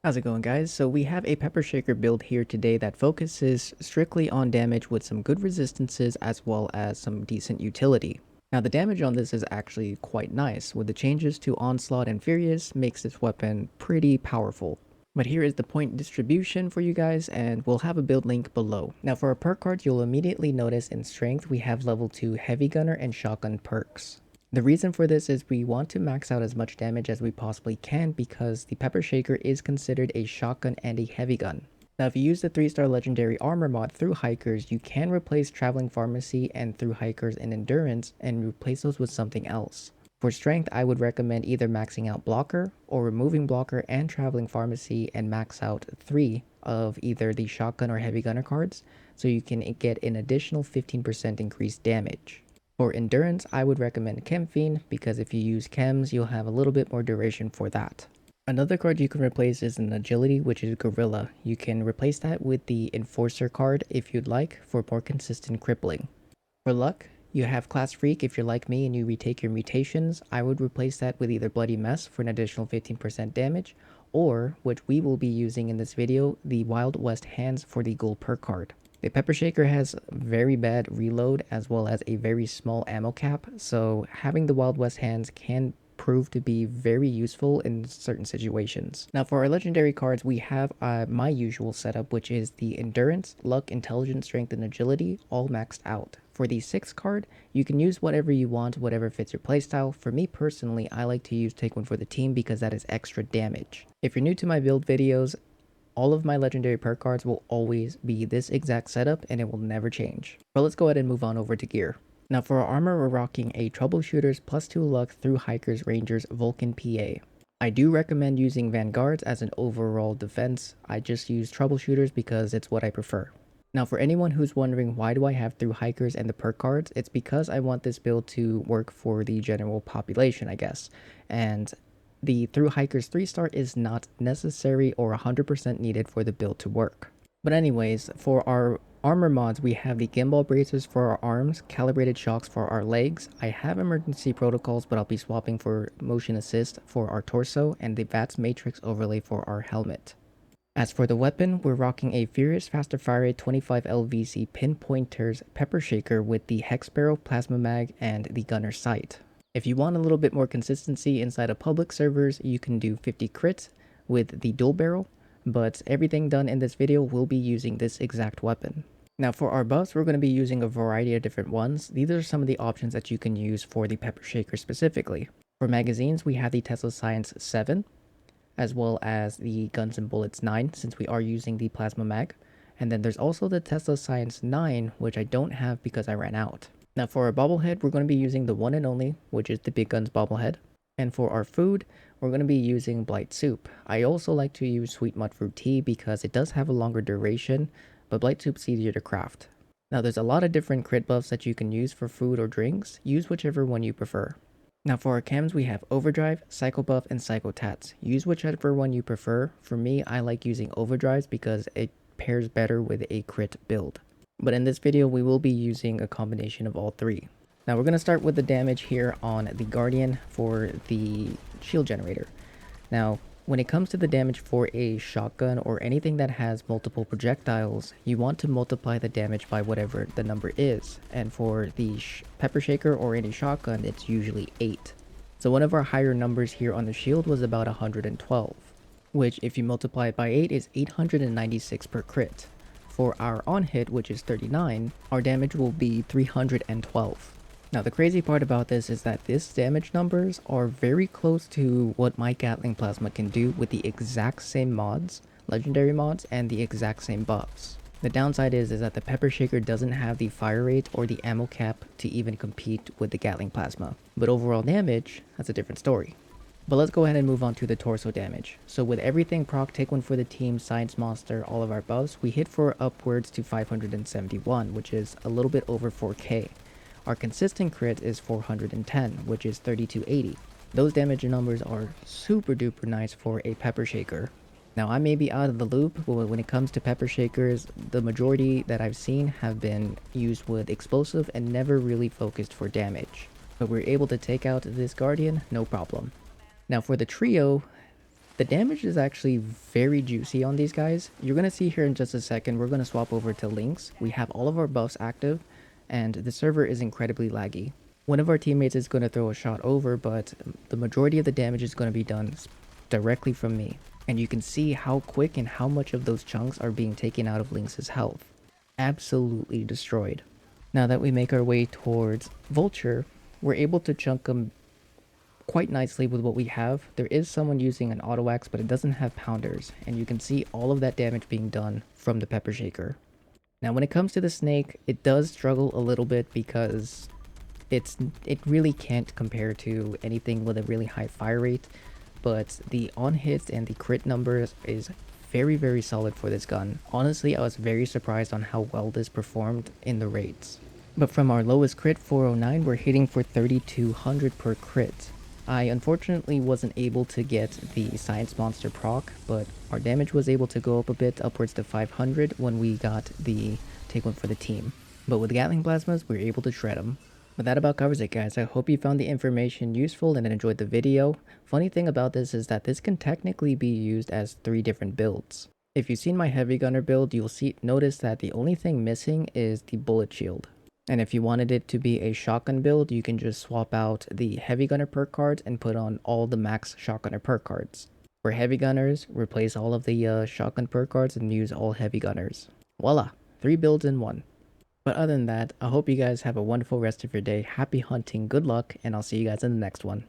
How's it going, guys? So we have a Pepper Shaker build here today that focuses strictly on damage with some good resistances as well as some decent utility. Now the damage on this is actually quite nice. With the changes to Onslaught and Furious makes this weapon pretty powerful. But here is the point distribution for you guys, and we'll have a build link below. Now for our perk cards, you'll immediately notice in strength we have level 2 heavy gunner and shotgun perks. The reason for this is we want to max out as much damage as we possibly can because the Pepper Shaker is considered a shotgun and a heavy gun. Now if you use the 3-star legendary armor mod through hikers, you can replace traveling pharmacy and through hikers and endurance and replace those with something else. For strength, I would recommend either maxing out blocker or removing blocker and traveling pharmacy and max out 3 of either the shotgun or heavy gunner cards so you can get an additional 15% increased damage. For endurance, I would recommend Chem Fiend because if you use chems, you'll have a little bit more duration for that. Another card you can replace is an agility, which is Gorilla. You can replace that with the Enforcer card if you'd like for more consistent crippling. For luck, you have Class Freak if you're like me and you retake your mutations. I would replace that with either Bloody Mess for an additional 15% damage, or, which we will be using in this video, the Wild West Hands for the Ghoul Perk card. The Pepper Shaker has very bad reload as well as a very small ammo cap, so having the Wild West Hands can prove to be very useful in certain situations. Now for our legendary cards, we have my usual setup, which is the Endurance, Luck, Intelligence, Strength, and Agility all maxed out. For the 6th card, you can use whatever you want, whatever fits your playstyle. For me personally, I like to use Take One for the Team because that is extra damage. If you're new to my build videos, all of my legendary perk cards will always be this exact setup and it will never change. But let's go ahead and move on over to gear. Now for our armor, we're rocking a Troubleshooters +2 luck through Hikers Rangers Vulcan PA. I do recommend using Vanguards as an overall defense. I just use Troubleshooters because it's what I prefer. Now for anyone who's wondering why do I have through Hikers and the perk cards, it's because I want this build to work for the general population, I guess. And the through hikers 3-star is not necessary or 100% needed for the build to work. But anyways, for our armor mods, we have the gimbal bracers for our arms, calibrated shocks for our legs. I have emergency protocols, but I'll be swapping for motion assist for our torso and the VATS matrix overlay for our helmet. As for the weapon, we're rocking a Furious Faster Fire Rate 25 LVC Pinpointers Pepper Shaker with the Hex Barrel, Plasma Mag, and the Gunner Sight. If you want a little bit more consistency inside of public servers, you can do 50 crits with the dual barrel, but everything done in this video will be using this exact weapon. Now for our buffs, we're going to be using a variety of different ones. These are some of the options that you can use for the Pepper Shaker specifically. For magazines, we have the Tesla Science 7, as well as the Guns and Bullets 9, since we are using the Plasma Mag. And then there's also the Tesla Science 9, which I don't have because I ran out. Now for our bobblehead, we're going to be using the one and only, which is the Big Guns bobblehead. And for our food, we're going to be using Blight Soup. I also like to use Sweet Mud Fruit Tea because it does have a longer duration, but Blight Soup's easier to craft. Now there's a lot of different crit buffs that you can use for food or drinks. Use whichever one you prefer. Now for our chems, we have Overdrive, Psycho Buff, and Psycho Tats. Use whichever one you prefer. For me, I like using Overdrives because it pairs better with a crit build. But in this video, we will be using a combination of all 3. Now we're going to start with the damage here on the Guardian for the shield generator. Now, when it comes to the damage for a shotgun or anything that has multiple projectiles, you want to multiply the damage by whatever the number is. And for the Pepper Shaker or any shotgun, it's usually 8. So one of our higher numbers here on the shield was about 112, which if you multiply it by 8 is 896 per crit. For our on hit, which is 39, our damage will be 312. Now the crazy part about this is that this damage numbers are very close to what my Gatling Plasma can do with the exact same mods, legendary mods, and the exact same buffs. The downside is that the Pepper Shaker doesn't have the fire rate or the ammo cap to even compete with the Gatling Plasma. But overall damage, that's a different story. But let's go ahead and move on to the torso damage. So with everything proc, Take One for the Team, Science Monster, all of our buffs, we hit for upwards to 571, which is a little bit over 4k. Our consistent crit is 410, which is 3280. Those damage numbers are super duper nice for a Pepper Shaker. Now I may be out of the loop, but when it comes to Pepper Shakers, the majority that I've seen have been used with explosive and never really focused for damage. But we're able to take out this Guardian, no problem. Now for the trio, The damage is actually very juicy on these guys. You're going to see here in just a second, we're going to swap over to links. We have all of our buffs active, and the server is incredibly laggy. One of our teammates is going to throw a shot over, but the majority of the damage is going to be done directly from me. And you can see how quick and how much of those chunks are being taken out of Lynx's health. Absolutely destroyed. Now that we make our way towards Vulture, we're able to chunk him quite nicely with what we have. There is someone using an auto axe, but it doesn't have pounders, and you can see all of that damage being done from the Pepper Shaker. Now when it comes to the snake, it does struggle a little bit because it really can't compare to anything with a really high fire rate, but the on hits and the crit numbers is very solid for this gun. Honestly, I was very surprised on how well this performed in the raids. But from our lowest crit 409, we're hitting for 3200 per crit. I unfortunately wasn't able to get the Science Monster proc, but our damage was able to go up a bit, upwards to 500 when we got the take one for the team. But with Gatling Plasmas, we were able to shred them. But that about covers it, guys. I hope you found the information useful and enjoyed the video. Funny thing about this is that this can technically be used as 3 different builds. If you've seen my heavy gunner build, you'll notice that the only thing missing is the bullet shield. And if you wanted it to be a shotgun build, you can just swap out the heavy gunner perk cards and put on all the max shotgunner perk cards. For heavy gunners, replace all of the shotgun perk cards and use all heavy gunners. Voila, 3 builds in 1. But other than that, I hope you guys have a wonderful rest of your day. Happy hunting, good luck, and I'll see you guys in the next one.